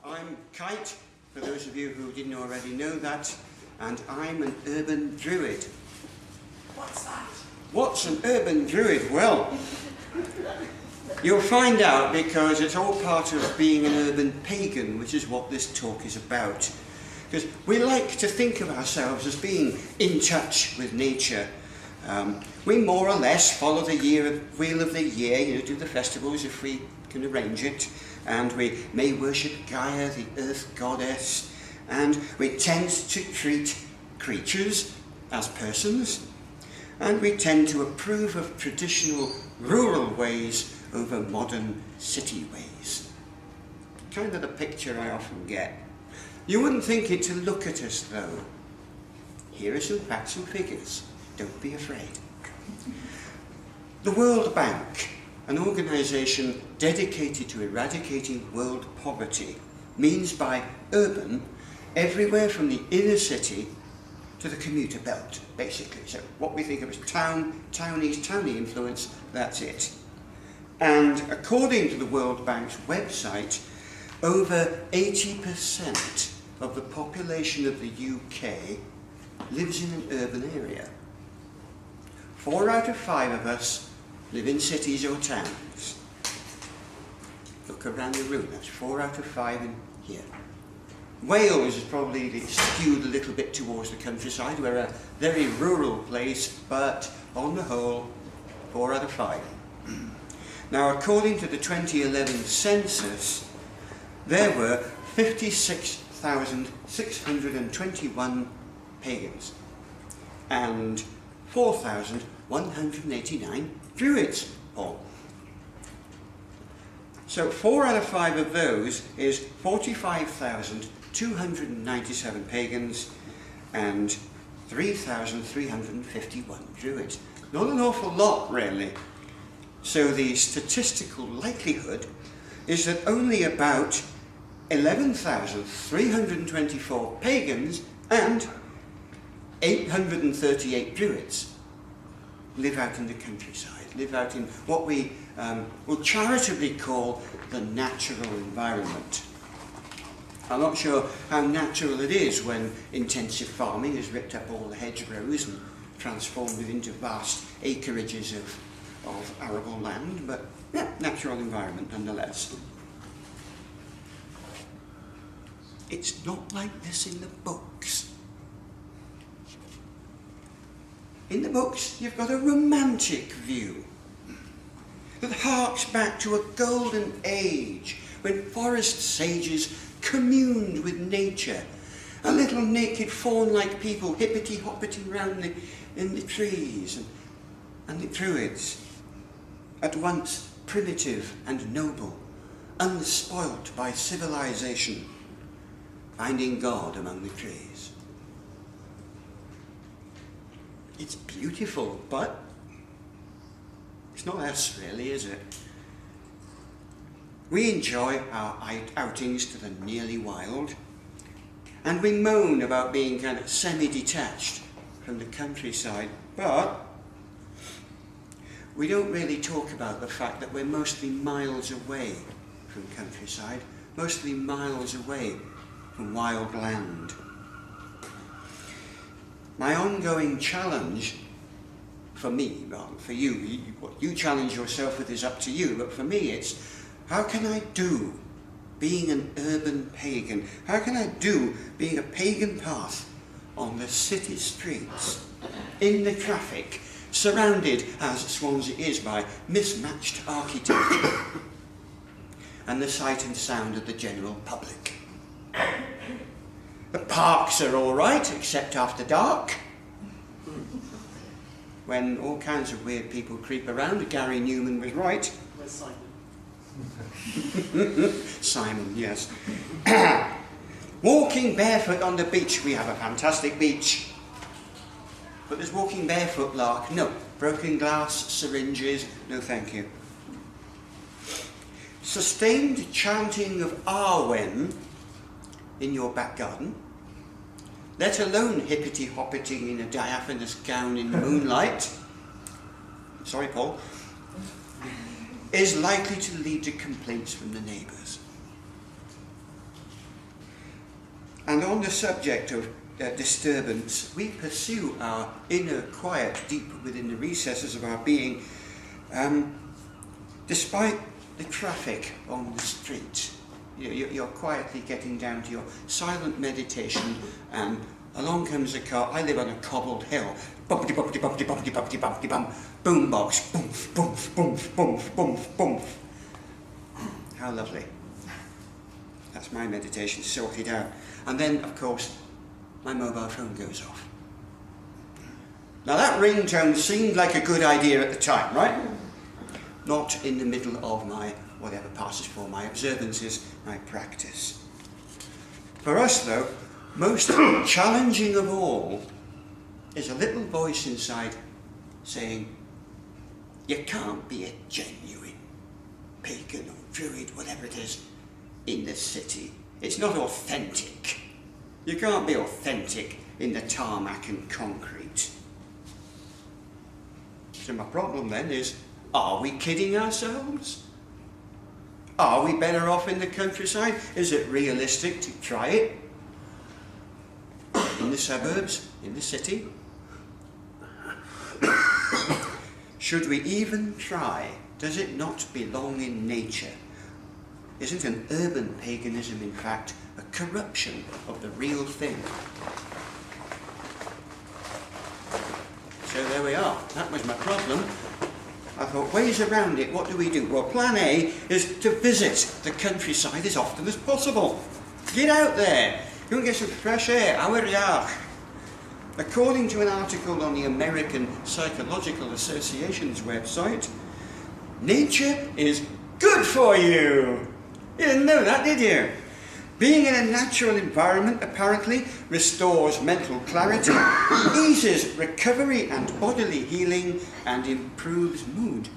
I'm Kite, for those of you who didn't already know that, and I'm an urban druid. What's that? What's an urban druid? Well, you'll find out because it's all part of being an urban pagan, which is what this talk is about. Because we like to think of ourselves as being in touch with nature. We more or less follow the wheel of the year, do the festivals if we can arrange it, and we may worship Gaia, the earth goddess, and we tend to treat creatures as persons, and we tend to approve of traditional rural ways over modern city ways. Kind of the picture I often get. You wouldn't think it to look at us though. Here are some facts and figures. Don't be afraid. The World Bank, an organisation dedicated to eradicating world poverty, means by urban everywhere from the inner city to the commuter belt, basically. So what we think of as towny influence, that's it. And according to the World Bank's website, over 80% of the population of the UK lives in an urban area. 4 out of 5 of us live in cities or towns. Look around the room, that's 4 out of 5 in here. Wales is probably skewed a little bit towards the countryside. We're a very rural place, but on the whole, 4 out of 5. Now, according to the 2011 census, there were 56,621 pagans and 4,189 druids, Paul. So 4 out of 5 of those is 45,297 pagans and 3,351 druids. Not an awful lot, really. So the statistical likelihood is that only about 11,324 pagans and 838 druids live out in the countryside, live out in what we will charitably call the natural environment. I'm not sure how natural it is when intensive farming has ripped up all the hedgerows and transformed it into vast acreages of arable land, but yeah, natural environment nonetheless. It's not like this in the books. In the books, you've got a romantic view that harks back to a golden age when forest sages communed with nature, a little naked fawn-like people hippity-hoppeting round in the trees, and the druids, at once primitive and noble, unspoilt by civilization, finding God among the trees. It's beautiful, but it's not us really, is it? We enjoy our outings to the nearly wild, and we moan about being kind of semi-detached from the countryside, but we don't really talk about the fact that we're mostly miles away from countryside, mostly miles away from wild land. My ongoing challenge, for me, rather for you, what you challenge yourself with is up to you, but for me it's, how can I do being an urban pagan? How can I do being a pagan path on the city streets, in the traffic, surrounded, as Swansea is, by mismatched architecture and the sight and sound of the general public? The parks are all right, except after dark, when all kinds of weird people creep around. Gary Newman was right. Where's Simon? Simon, yes. Walking barefoot on the beach. We have a fantastic beach. But there's walking barefoot lark. No. Broken glass, syringes. No, thank you. Sustained chanting of Arwen in your back garden, let alone hippity-hoppeting in a diaphanous gown in the moonlight, sorry Paul, is likely to lead to complaints from the neighbours. And on the subject of disturbance, we pursue our inner quiet deep within the recesses of our being, despite the traffic on the street. You're quietly getting down to your silent meditation, and along comes a car. I live on a cobbled hill. Bumpty, bumpty, bumpty, bumpty, bumpty, bumpty, bump. Boombox. Boomf, boomf, boomf, boomf, boomf, boomf. How lovely. That's my meditation sorted out. And then, of course, my mobile phone goes off. Now that ringtone seemed like a good idea at the time, right? Not in the middle of my, whatever passes for my observances, my practice. For us, though, most challenging of all is a little voice inside saying, you can't be a genuine pagan or druid, whatever it is, in the city. It's not authentic. You can't be authentic in the tarmac and concrete. So my problem then is, are we kidding ourselves? Are we better off in the countryside? Is it realistic to try it? In the suburbs? In the city? Should we even try? Does it not belong in nature? Isn't an urban paganism, in fact, a corruption of the real thing? So there we are. That was my problem. I thought, ways around it, what do we do? Well, plan A is to visit the countryside as often as possible. Get out there. Go and get some fresh air. Awyr. According to an article on the American Psychological Association's website, nature is good for you. You didn't know that, did you? Being in a natural environment apparently restores mental clarity, eases recovery and bodily healing, and improves mood.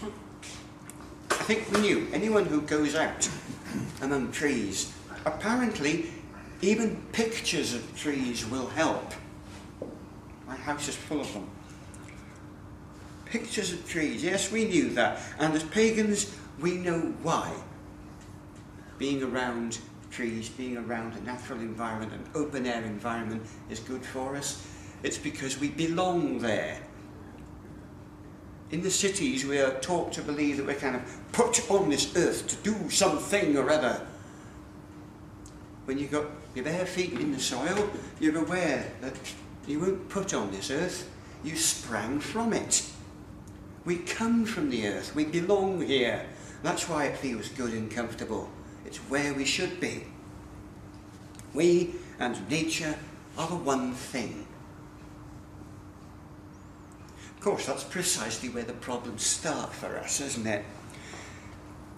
I think we knew anyone who goes out among trees, apparently even pictures of trees will help. My house is full of them. Pictures of trees, yes, we knew that. And as pagans, we know why. Being around trees, being around a natural environment, an open air environment is good for us. It's because we belong there. In the cities, we are taught to believe that we're kind of put on this earth to do something or other. When you've got your bare feet in the soil, you're aware that you weren't put on this earth, you sprang from it. We come from the earth, we belong here. That's why it feels good and comfortable. It's where we should be. We and nature are the one thing. Of course, that's precisely where the problems start for us, isn't it?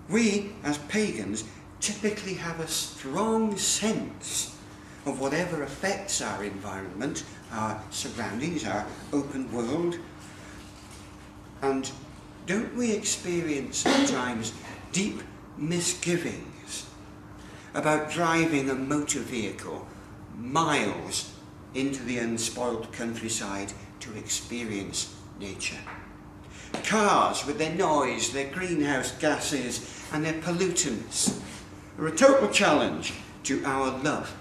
We, as pagans, typically have a strong sense of whatever affects our environment, our surroundings, our open world. And don't we experience sometimes deep misgivings about driving a motor vehicle miles into the unspoiled countryside to experience nature? Cars with their noise, their greenhouse gases and their pollutants are a total challenge to our love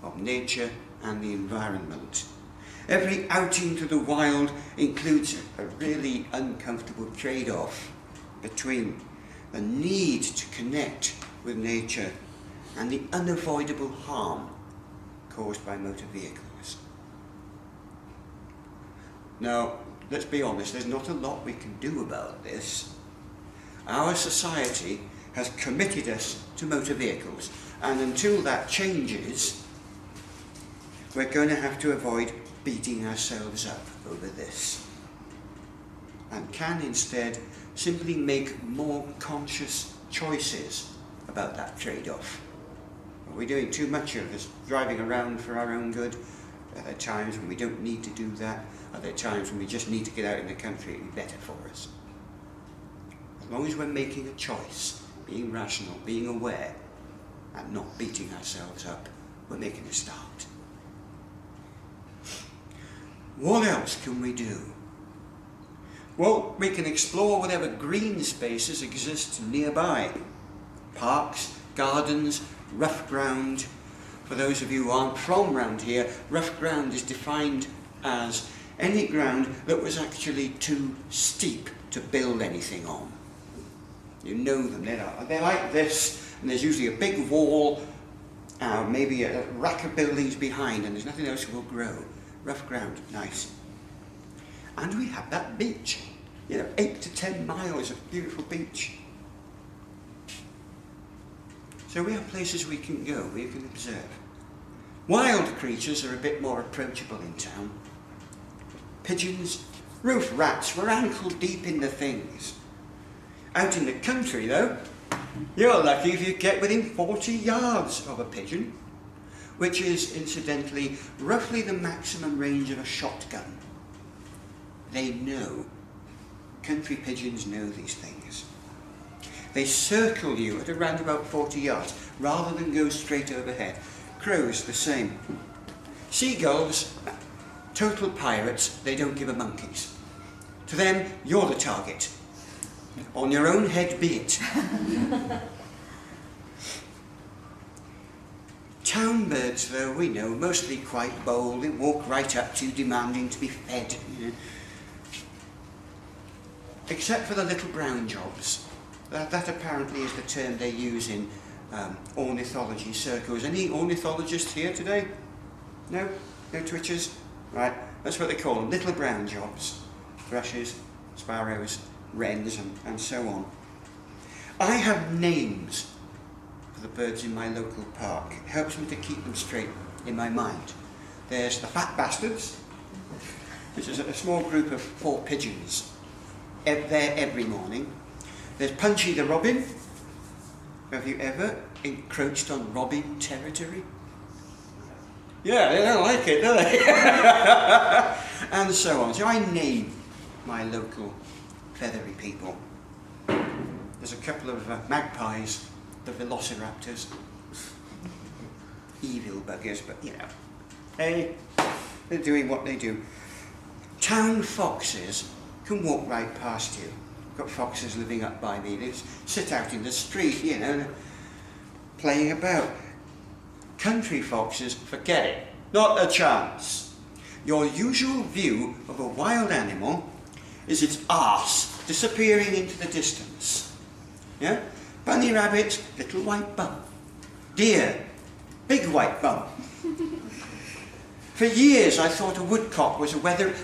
of nature and the environment. Every outing to the wild includes a really uncomfortable trade-off between the need to connect with nature and the unavoidable harm caused by motor vehicles. Now, let's be honest, there's not a lot we can do about this. Our society has committed us to motor vehicles, and until that changes, we're going to have to avoid beating ourselves up over this, and can instead simply make more conscious choices about that trade-off. Are we doing too much of this driving around for our own good? Are there times when we don't need to do that? Are there times when we just need to get out in the country? It'd be better for us. As long as we're making a choice, being rational, being aware, and not beating ourselves up, we're making a start. What else can we do? Well, we can explore whatever green spaces exist nearby. Parks, gardens, rough ground, For those of you who aren't from round here, rough ground is defined as any ground that was actually too steep to build anything on. You know them, they're like this, and there's usually a big wall, maybe a rack of buildings behind, and there's nothing else that will grow. Rough ground, nice. And we have that beach, 8 to 10 miles of beautiful beach. So we have places we can go, we can observe. Wild creatures are a bit more approachable in town. Pigeons, roof rats, we're ankle deep in the things. Out in the country though, you're lucky if you get within 40 yards of a pigeon, which is incidentally roughly the maximum range of a shotgun. They know. Country pigeons know these things. They circle you at around about 40 yards, rather than go straight overhead. Crows, the same. Seagulls, total pirates, they don't give a monkeys. To them, you're the target. On your own head be it. Town birds, though, we know, mostly quite bold. They walk right up to you, demanding to be fed. Except for the little brown jobs. That apparently is the term they use in ornithology circles. Any ornithologists here today? No? No twitchers? Right, that's what they call them, little brown jobs. Thrushes, sparrows, wrens, and so on. I have names for the birds in my local park. It helps me to keep them straight in my mind. There's the fat bastards, which is a small group of 4 pigeons there every morning. There's Punchy the robin. Have you ever encroached on robin territory? Yeah, they don't like it, do they? And so on. So I name my local feathery people. There's a couple of magpies, the velociraptors. Evil buggers, but hey, they're doing what they do. Town foxes can walk right past you. Got foxes living up by me. They just sit out in the street, playing about. Country foxes, forget it. Not a chance. Your usual view of a wild animal is its arse disappearing into the distance. Yeah? Bunny rabbits, little white bum. Deer, big white bum. For years I thought a woodcock was a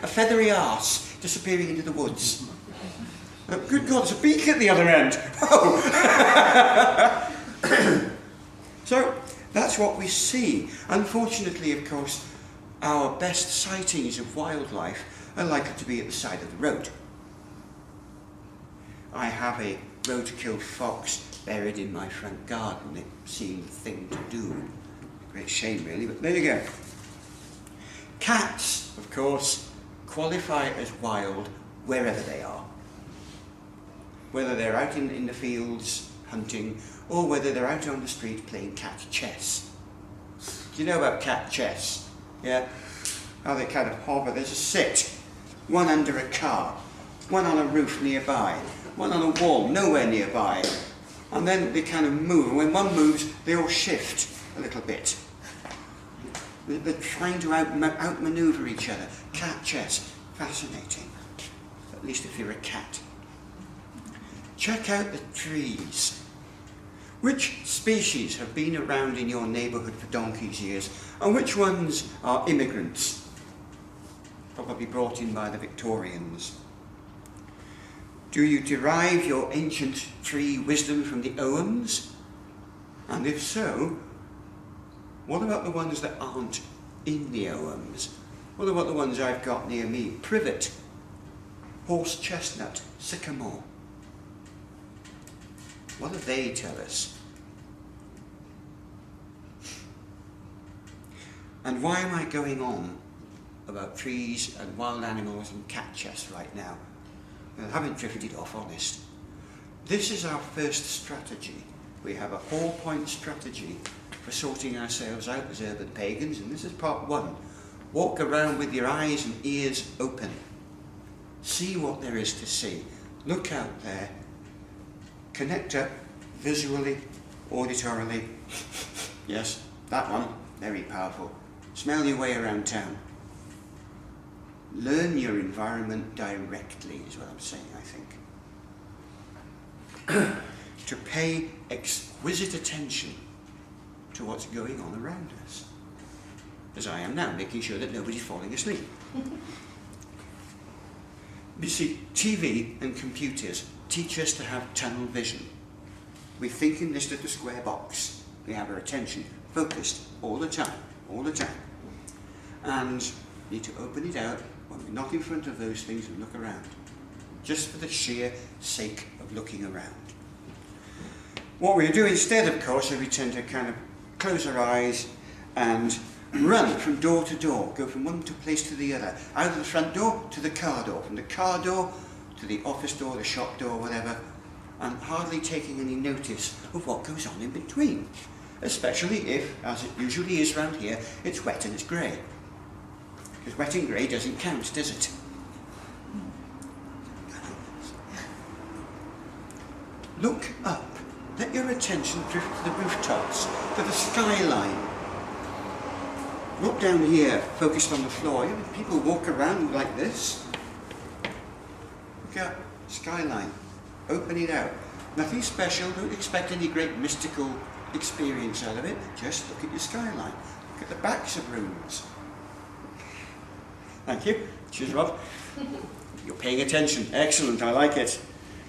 feathery arse disappearing into the woods. Good God, there's a beak at the other end. Oh. So that's what we see. Unfortunately, of course, our best sightings of wildlife are likely to be at the side of the road. I have a roadkill fox buried in my front garden. It seemed the thing to do. A great shame, really, but there you go. Cats, of course, qualify as wild wherever they are. Whether they're out in the fields hunting, or whether they're out on the street playing cat chess. Do you know about cat chess? Yeah? How they kind of hover. There's a sit, one under a car, one on a roof nearby, one on a wall nowhere nearby. And then they kind of move, and when one moves, they all shift a little bit. They're trying to outmaneuver each other. Cat chess, fascinating. At least if you're a cat. Check out the trees. Which species have been around in your neighbourhood for donkey's years, and which ones are immigrants? Probably brought in by the Victorians. Do you derive your ancient tree wisdom from the Oghams? And if so, what about the ones that aren't in the Oghams? What about the ones I've got near me? Privet, horse chestnut, sycamore. What do they tell us? And why am I going on about trees and wild animals and cat chess right now? I haven't drifted off, honest. This is our first strategy. We have a 4-point strategy for sorting ourselves out as urban pagans, and this is part 1. Walk around with your eyes and ears open. See what there is to see. Look out there. Connect up visually, auditorily. Yes, that one. very powerful. Smell your way around town. Learn your environment directly is what I'm saying, I think. To pay exquisite attention to what's going on around us. As I am now, making sure that nobody's falling asleep. You see, TV and computers teach us to have tunnel vision. We think in this little square box. We have our attention focused all the time. And we need to open it out when we're not in front of those things and look around. Just for the sheer sake of looking around. What we do instead, of course, is we tend to kind of close our eyes and run from door to door, go from one place to the other, out of the front door to the car door, from the car door to the office door, the shop door, whatever, and hardly taking any notice of what goes on in between, especially if, as it usually is around here, it's wet and it's grey. Because wet and grey doesn't count, does it? Look up. Let your attention drift to the rooftops, to the skyline. Not down here, focused on the floor. People walk around like this. Look up, skyline. Open it out. Nothing special, don't expect any great mystical experience out of it. Just look at your skyline. Look at the backs of rooms. Thank you. Cheers, Rob. You're paying attention. Excellent, I like it.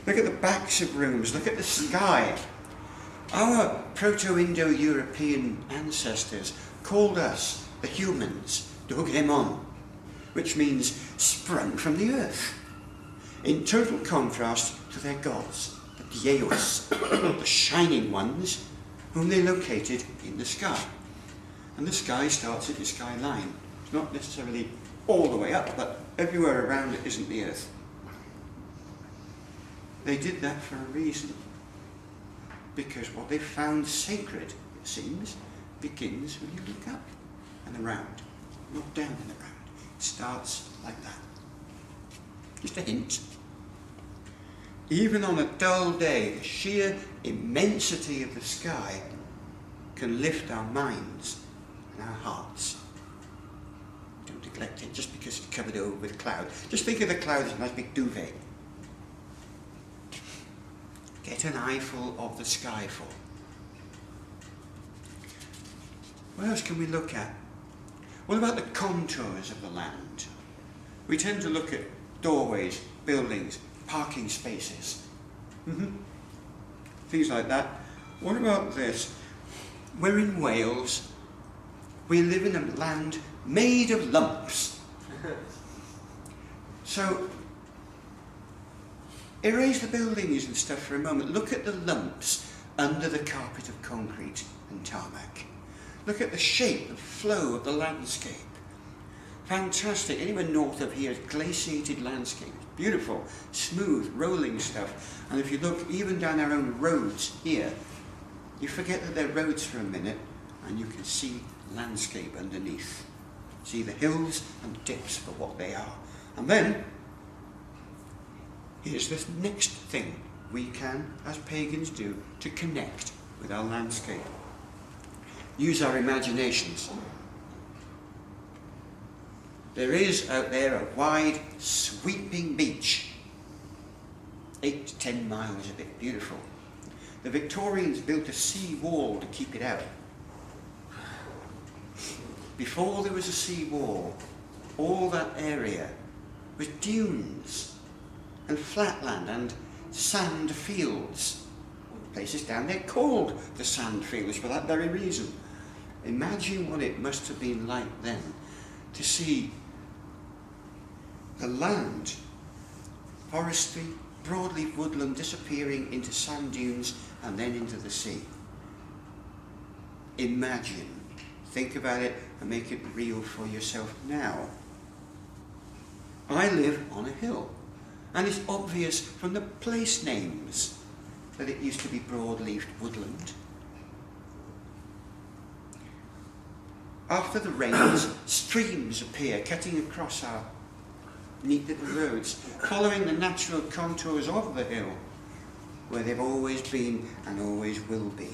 Look at the backs of rooms. Look at the sky. Our Proto-Indo-European ancestors called us the humans, Dogémon, which means sprung from the earth, in total contrast to their gods, the Dieos, the shining ones, whom they located in the sky. And the sky starts at the skyline. It's not necessarily all the way up, but everywhere around it isn't the earth. They did that for a reason. Because what they found sacred, it seems, begins when you look up and around, not down and around. It starts like that. Just a hint. Even on a dull day, the sheer immensity of the sky can lift our minds and our hearts. Don't neglect it just because it's covered over with cloud. Just think of the cloud as a nice big duvet. Get an eyeful of the skyful. What else can we look at? What about the contours of the land? We tend to look at doorways, buildings, parking spaces. Things like that. What about this? We're in Wales. We live in a land made of lumps. So, erase the buildings and stuff for a moment. Look at the lumps under the carpet of concrete and tarmac. Look at the shape, the flow of the landscape. Fantastic. Anywhere north of here is glaciated landscape. Beautiful, smooth, rolling stuff. And if you look even down our own roads here, you forget that they're roads for a minute and you can see landscape underneath. See the hills and dips for what they are. And then, here's the next thing we can, as pagans, do to connect with our landscape. Use our imaginations. There is out there a wide, sweeping beach. 8 to 10 miles of it, beautiful. The Victorians built a sea wall to keep it out. Before there was a sea wall, all that area was dunes and flatland and sand fields. Places down there called the sand fields for that very reason. Imagine what it must have been like then to see the land, forestry, broadleaf woodland disappearing into sand dunes and then into the sea. Imagine, think about it and make it real for yourself now. I live on a hill. And it's obvious from the place names that it used to be broadleafed woodland. After the rains, streams appear, cutting across our neat little roads, following the natural contours of the hill, where they've always been and always will be.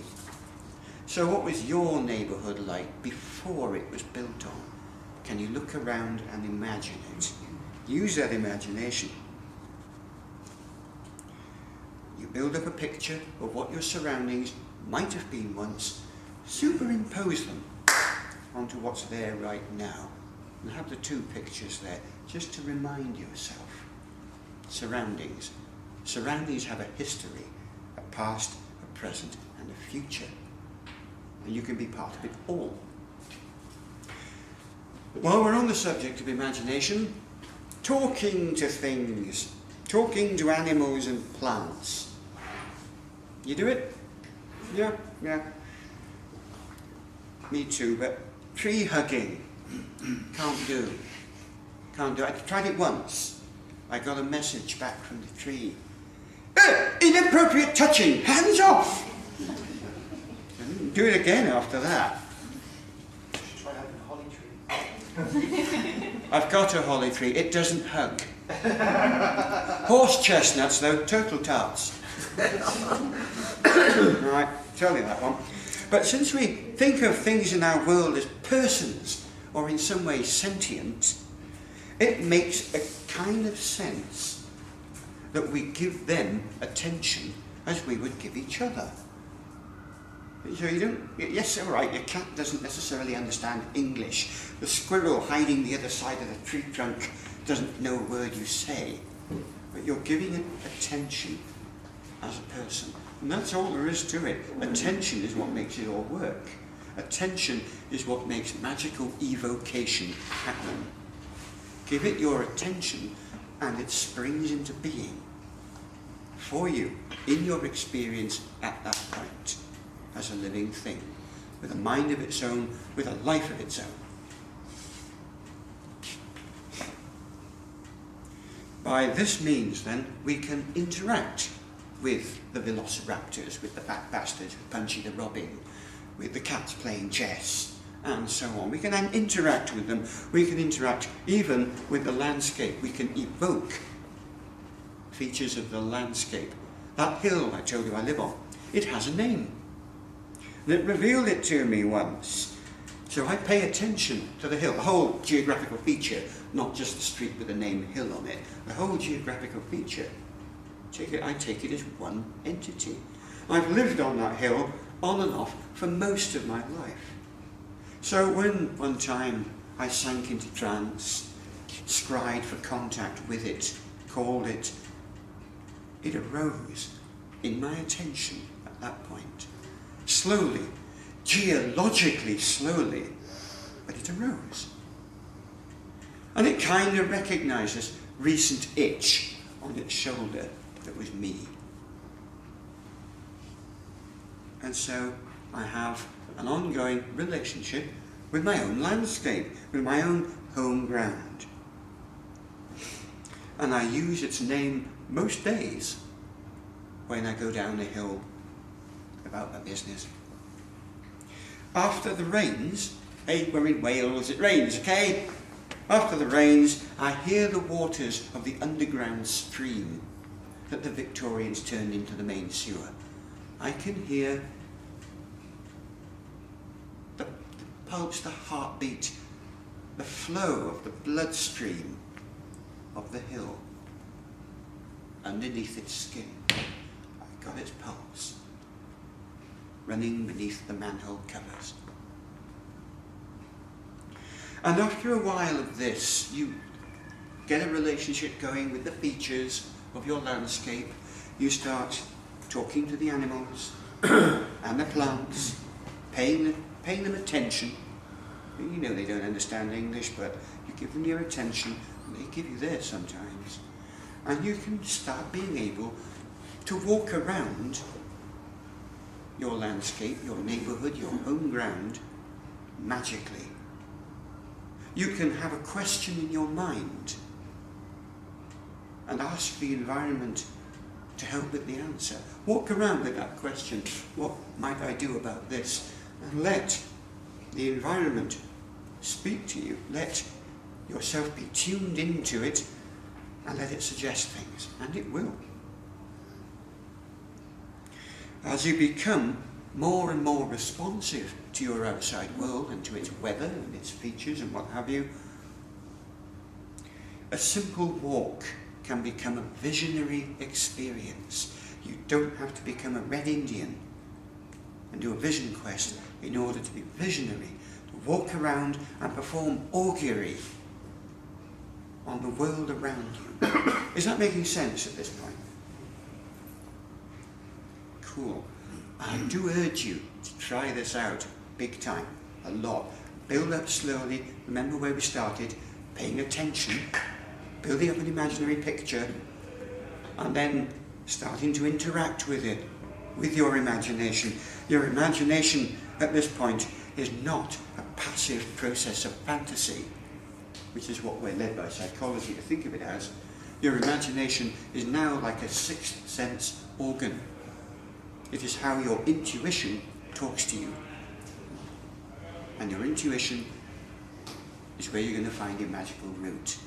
So what was your neighbourhood like before it was built on? Can you look around and imagine it? Use that imagination. You build up a picture of what your surroundings might have been once, superimpose them onto what's there right now, and have the two pictures there, just to remind yourself. Surroundings. Surroundings have a history, a past, a present, and a future. And you can be part of it all. While we're on the subject of imagination, talking to things, talking to animals and plants. You do it? Yeah. Me too, but tree hugging, can't do. I tried it once. I got a message back from the tree. Inappropriate touching, hands off! I didn't do it again after that. You should try having a holly tree. I've got a holly tree, it doesn't hug. Horse chestnuts though, total tarts. Right, tell you that one. But since we think of things in our world as persons, or in some way sentient, it makes a kind of sense that we give them attention as we would give each other. So you don't, yes, all right, your cat doesn't necessarily understand English. The squirrel hiding the other side of the tree trunk doesn't know a word you say. But you're giving it attention as a person. And that's all there is to it. Attention is what makes it all work. Attention is what makes magical evocation happen. Give it your attention and it springs into being for you, in your experience at that point, as a living thing, with a mind of its own, with a life of its own. By this means, then, we can interact with the velociraptors, with the fat bastards, with Punchy the Robin, with the cats playing chess, and so on. We can then interact with them. We can interact even with the landscape. We can evoke features of the landscape. That hill I told you I live on, it has a name. And it revealed it to me once. So I pay attention to the hill, the whole geographical feature, not just the street with the name Hill on it, the whole geographical feature. I take it as one entity. I've lived on that hill, on and off, for most of my life. So when one time I sank into trance, scried for contact with it, called it, it arose in my attention at that point. Slowly, geologically slowly, but it arose. And it kind of recognized this recent itch on its shoulder that was me. And so I have an ongoing relationship with my own landscape, with my own home ground. And I use its name most days when I go down the hill about my business. After the rains, hey, we're in Wales, it rains, okay? After the rains, I hear the waters of the underground stream that the Victorians turned into the main sewer. I can hear the pulse, the heartbeat, the flow of the bloodstream of the hill underneath its skin. I got its pulse running beneath the manhole covers. And after a while of this, you get a relationship going with the features of your landscape. You start talking to the animals and the plants, paying them attention. You know they don't understand English, but you give them your attention, and they give you theirs sometimes. And you can start being able to walk around your landscape, your neighbourhood, your home ground, magically. You can have a question in your mind and ask the environment to help with the answer. Walk around with that question. What might I do about this? And let the environment speak to you. Let yourself be tuned into it and let it suggest things. And it will. As you become more and more responsive to your outside world and to its weather and its features and what have you. A simple walk can become a visionary experience. You don't have to become a Red Indian and do a vision quest in order to be visionary, to walk around and perform augury on the world around you. Is that making sense at this point? Cool. I do urge you to try this out big time, a lot. Build up slowly, remember where we started, paying attention, building up an imaginary picture, and then starting to interact with it, with your imagination. Your imagination at this point is not a passive process of fantasy, which is what we're led by psychology to think of it as. Your imagination is now like a sixth sense organ. It is how your intuition talks to you. And your intuition is where you're going to find your magical route.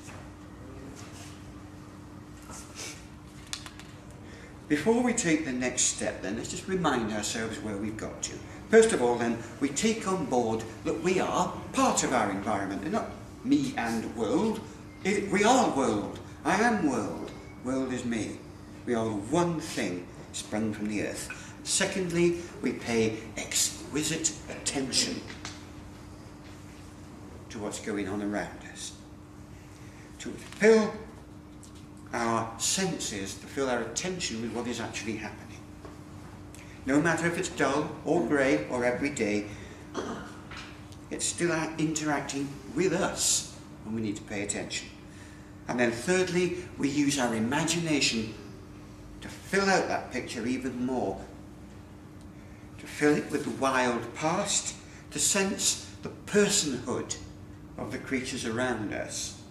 Before we take the next step then, let's just remind ourselves where we've got to. First of all then, we take on board that we are part of our environment. They're not me and world. We are world. I am world. World is me. We are one thing sprung from the earth. Secondly, we pay exquisite attention to what's going on around us. To fill our senses, to fill our attention with what is actually happening. No matter if it's dull or grey or everyday, it's still interacting with us, and we need to pay attention. And then thirdly, we use our imagination to fill out that picture even more, to fill it with the wild past, to sense the personhood of the creatures around us,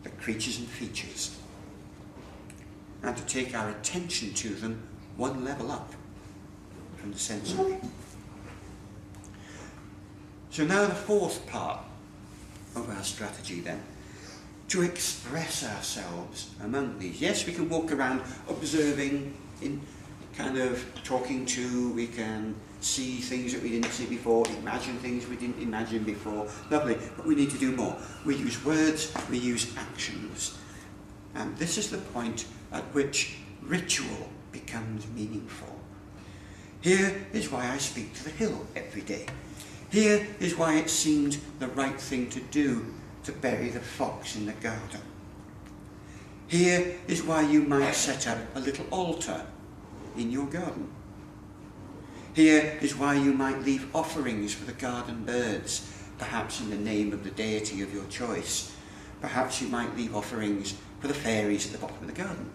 the creatures and features, and to take our attention to them one level up from the sensory. So now the fourth part of our strategy then, to express ourselves among these. Yes, we can walk around observing, in kind of talking to, we can see things that we didn't see before, imagine things we didn't imagine before. Lovely, but we need to do more. We use words, we use actions. And this is the point at which ritual becomes meaningful. Here is why I speak to the hill every day. Here is why it seemed the right thing to do to bury the fox in the garden. Here is why you might set up a little altar in your garden. Here is why you might leave offerings for the garden birds, perhaps in the name of the deity of your choice. Perhaps you might leave offerings for the fairies at the bottom of the garden.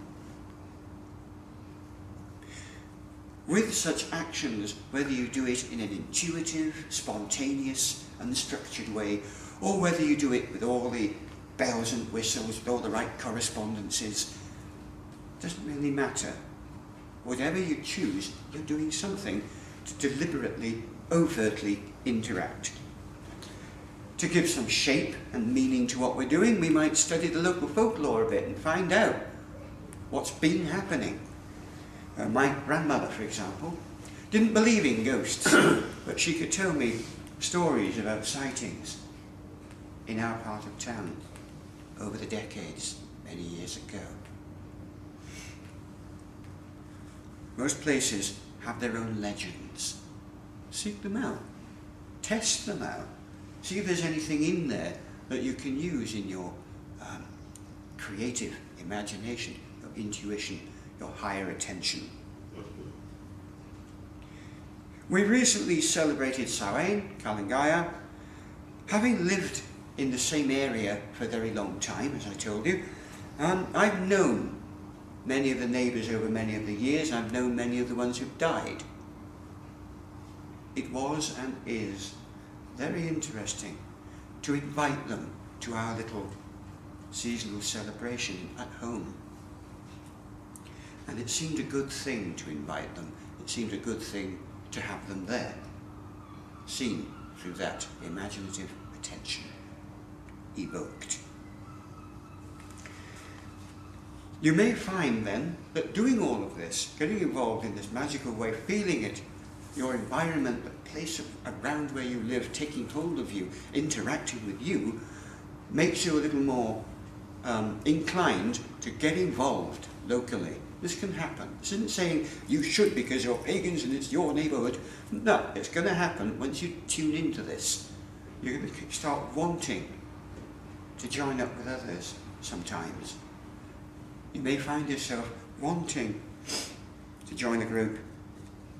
With such actions, whether you do it in an intuitive, spontaneous, unstructured way, or whether you do it with all the bells and whistles, with all the right correspondences, doesn't really matter. Whatever you choose, you're doing something to deliberately, overtly interact. To give some shape and meaning to what we're doing, we might study the local folklore a bit and find out what's been happening. My grandmother, for example, didn't believe in ghosts, but she could tell me stories about sightings in our part of town over the decades, many years ago. Most places have their own legends. Seek them out. Test them out. See if there's anything in there that you can use in your creative imagination, your intuition, your higher attention. We recently celebrated Samhain, Kalangaya. Having lived in the same area for a very long time, as I told you, I've known many of the neighbours over many of the years. I've known many of the ones who've died. It was and is very interesting to invite them to our little seasonal celebration at home. And it seemed a good thing to invite them. It seemed a good thing to have them there, seen through that imaginative attention evoked. You may find then that doing all of this, getting involved in this magical way, feeling it, your environment, the place around where you live, taking hold of you, interacting with you, makes you a little more inclined to get involved locally. This can happen. This isn't saying you should because you're pagans and it's your neighbourhood. No, it's going to happen once you tune into this. You're going to start wanting to join up with others sometimes. You may find yourself wanting to join a group,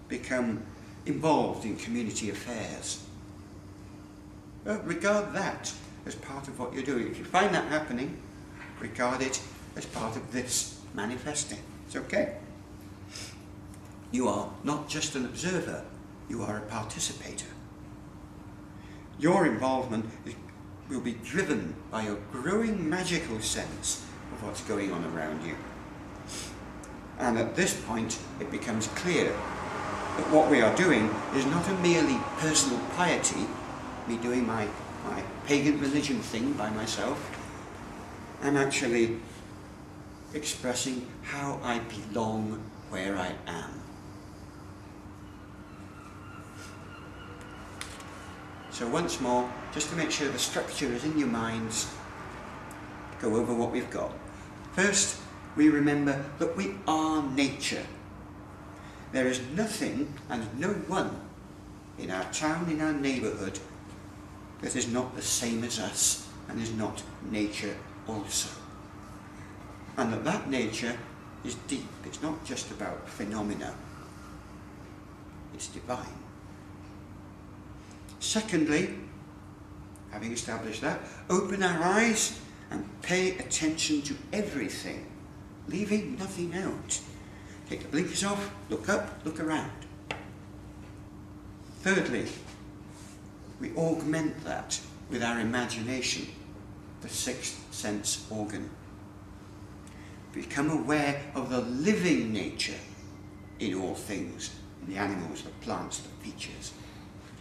become involved in community affairs. Regard that as part of what you're doing. If you find that happening, regard it as part of this manifesting. It's okay. You are not just an observer, you are a participator. Your involvement will be driven by your growing magical sense of what's going on around you. And at this point, it becomes clear that what we are doing is not a merely personal piety, me doing my pagan religion thing by myself. I'm actually expressing how I belong where I am. So once more, just to make sure the structure is in your minds, go over what we've got. First, we remember that we are nature. There is nothing and no one in our town, in our neighbourhood, that is not the same as us and is not nature also. And that nature is deep. It's not just about phenomena. It's divine. Secondly, having established that, open our eyes and pay attention to everything, leaving nothing out. Take the blinkers off, look up, look around. Thirdly, we augment that with our imagination, the sixth sense organ. Become aware of the living nature in all things, in the animals, the plants, the features.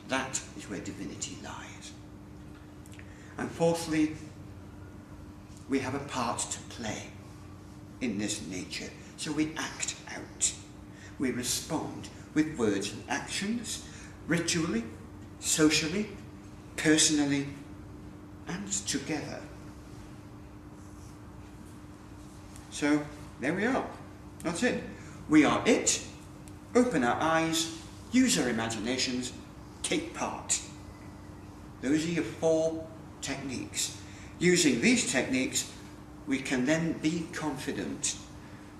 That is where divinity lies. And fourthly, we have a part to play in this nature. So we act out. We respond with words and actions, ritually, socially, personally, and together. So there we are. That's it. We are it. Open our eyes, use our imaginations, take part. Those are your 4 techniques. Using these techniques, we can then be confident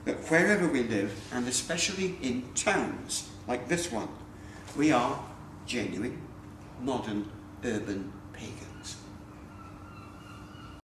that wherever we live, and especially in towns like this one, we are genuine, modern, urban